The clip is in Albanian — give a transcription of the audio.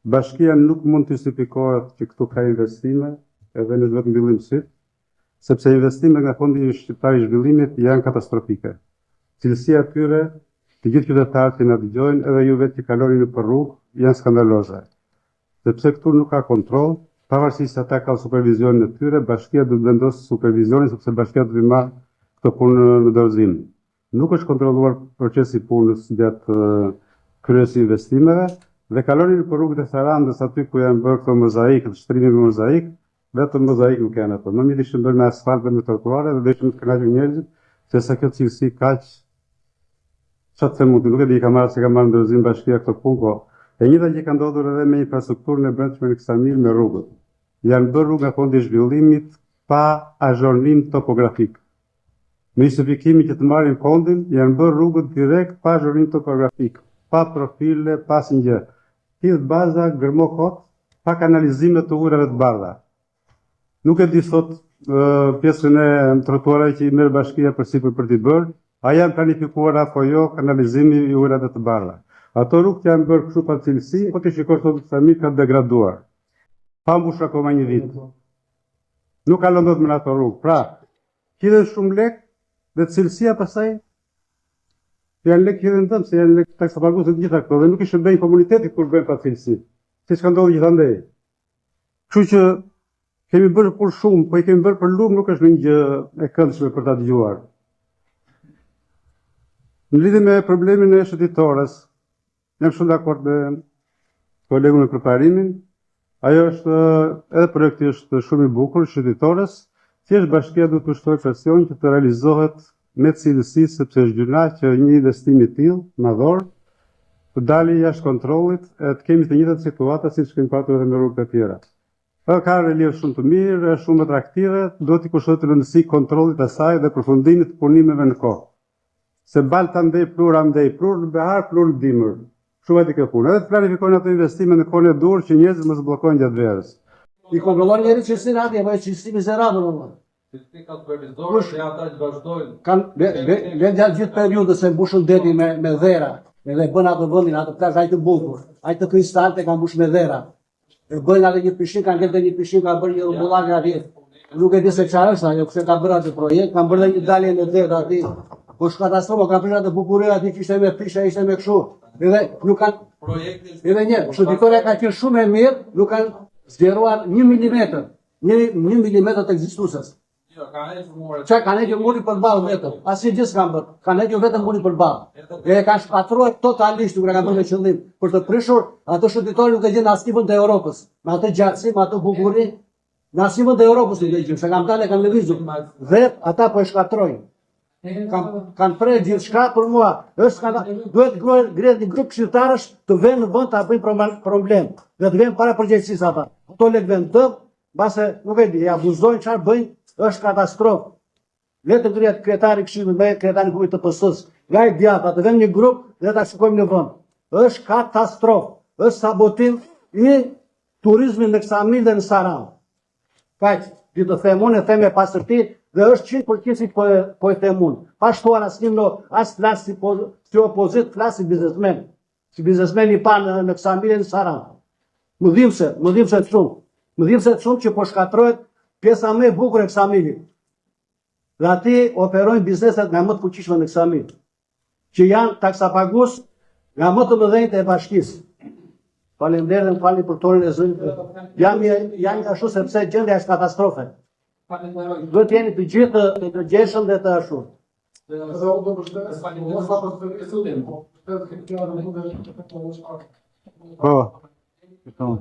Bashkia nuk mund të justifikohet që këtu ka investime, edhe në vetëm mbyllim syt, sepse investimet nga Fondi Shqiptar i Zhvillimit janë katastrofike. Cilësia e tyre, të gjithë qytetarët që na dëgjojnë, edhe ju vetë që kaloni nëpër rrugë, janë skandaloze. Sepse këtu nuk ka kontroll, pavarësisht se ata kanë supervizionin e tyre, bashkia do të vendosë supervizionin sepse bashkia do të marrë këtë punë në dorëzim. Nuk është kontrolluar procesi punës gjatë kryes investimeve dhe kaloni nëpër rrugët e Sarandës aty ku janë bërë këto mozaik, shtrimi me mozaik, vetëm mozaik nuk janë ato. Më mirë ishin bërë me asfalt dhe me trotuare dhe do ishin të kënaqur njerëzit, sesa kjo cilësi kaq çfarë të them, nuk e di ka marrë se ka marrë ndërgjegjësim bashkia këtë punë, po e njëjta që ka ndodhur edhe me infrastrukturën e brendshme në Ksamil me rrugët. Janë bërë rrugë nga Fondi i Zhvillimit pa azhornim topografik. Në justifikimin që të marrin fondin, janë bërë rrugët direkt pa azhornim topografik, pa profile, pa asnjë. Thjesht baza gërmokot, pa kanalizime të ujrave të bardha. Nuk e di sot pjesën e trotuarave që i merr bashkia përsipër për t'i bërë, a janë planifikuar apo jo kanalizimi i ujrave të bardha. Ato rrugë që janë bërë kështu pa cilësi, po ti shikosh sot Ksamil ka degraduar. Pa mbush akoma një vit. Nuk ka lëndot me ato rrugë. Pra, hidhen shumë lek dhe cilësia pastaj janë lek hidhen dëm, se janë lek taksapaguese të gjitha këto dhe nuk i shërbejnë komunitetit kur bëjnë pa cilësi. Siç ka ndodhur gjithandej. Kështu që kemi bërë për shumë, po i kemi bërë për lum, nuk është një gjë e këndshme për ta dëgjuar. Në lidhje me problemin e shëtitores, jam shumë dakord me kolegun me përparimin. Ajo është, edhe projekti është shumë i bukur, shëtitores, thjesht bashkia duhet të ushtrojë presion që të realizohet me cilësi, sepse është gjëna që një investim i tillë, madhor, të dalë jashtë kontrollit, e të kemi të njëjtat situata siç kemi pasur edhe me rrugët e tjera. Ka relief shumë të mirë, është shumë atraktive, duhet i kushtohet rëndësi kontrollit të saj dhe përfundimit të punimeve në kohë. Se balta ndej plur, andej plur në behar, plur në dimër. Shumë e të këpunë. Edhe të planifikojnë ato investime në kohën e dur që njerëzit mos bllokojnë gjatë verës. I kontrollon njëri qësinë atje, apo e qësi miserabël në mënë. Qësi ka supervizorë dhe ata që vazhdojnë. Kanë gjatë gjithë periudës se mbushën deti me dhera, edhe bën ato vëndin, ato plazh ajtë bukur, ajtë kristalte kanë mbush me dhera. E bëjnë atë një pishin, kanë gjetë një pishin, kanë bërë një rëmbullak nga rjetë. Nuk e di se çfarë është ajo, pse ka bërë atë projekt, kanë bërë një dalje në det aty. Po shkatastrofë, kanë bërë atë bukuria aty që ishte me pisha, ishte me kështu. Edhe nuk kanë edhe një, shëtitoria ka qenë shumë e mirë, nuk kanë zgjeruar 1 milimetër, 1 milimetër të ekzistuesës. Jo, kanë hequr muri. Çka kanë hequr muri përballë vetëm, asnjë gjë s'kan bërë. Kanë hequr vetëm muri përballë. Dhe kanë shpatruar totalisht, nuk e kanë bërë me qëllim për të prishur ato shëtitorë nuk e gjen asnjë vend të Europës. Me atë gjatësi, me atë bukuri, në asnjë vend të Europës nuk e gjen. Se kanë dalë, kanë lëvizur. Dhe ata po e shkatrojnë. Kanë prerë gjithçka për mua. Duhet ngrihet një grup shqiptarësh të vënë në vend ta bëjnë problem. Dhe të vënë para përgjegjësisë ata. Ato lek vend të, mbase nuk e di, ja abuzojnë çfarë bëjnë, është katastrofë. Le të ngrihet kryetari i Këshillit, me kryetarin e Grupit të PS-s, nga i djata të vënë një grup dhe ta shikojmë në vend. Është katastrofë. Është sabotim i turizmit në Ksamil dhe në Sarandë. Kaq, di të them unë, e them me pastërti. Dhe është 100% si po e them unë. Pa shtuar asnjë as flas si opozit, flas si biznesmen. Si biznesmen i pa në Ksamil e në Sarandë. Më dhimbse shumë. Më dhimbse shumë që po shkatrohet pjesa më e bukur e Ksamilit. Dhe aty operojnë bizneset nga më të fuqishme në Ksamil, që janë taksapagues nga më të mëdhenjtë e bashkisë. Faleminderit, më falni për tonin e zënit. Jam ashtu sepse gjendja është katastrofe. Duhet jeni të gjithë të gjeshëm dhe të ashur. Po.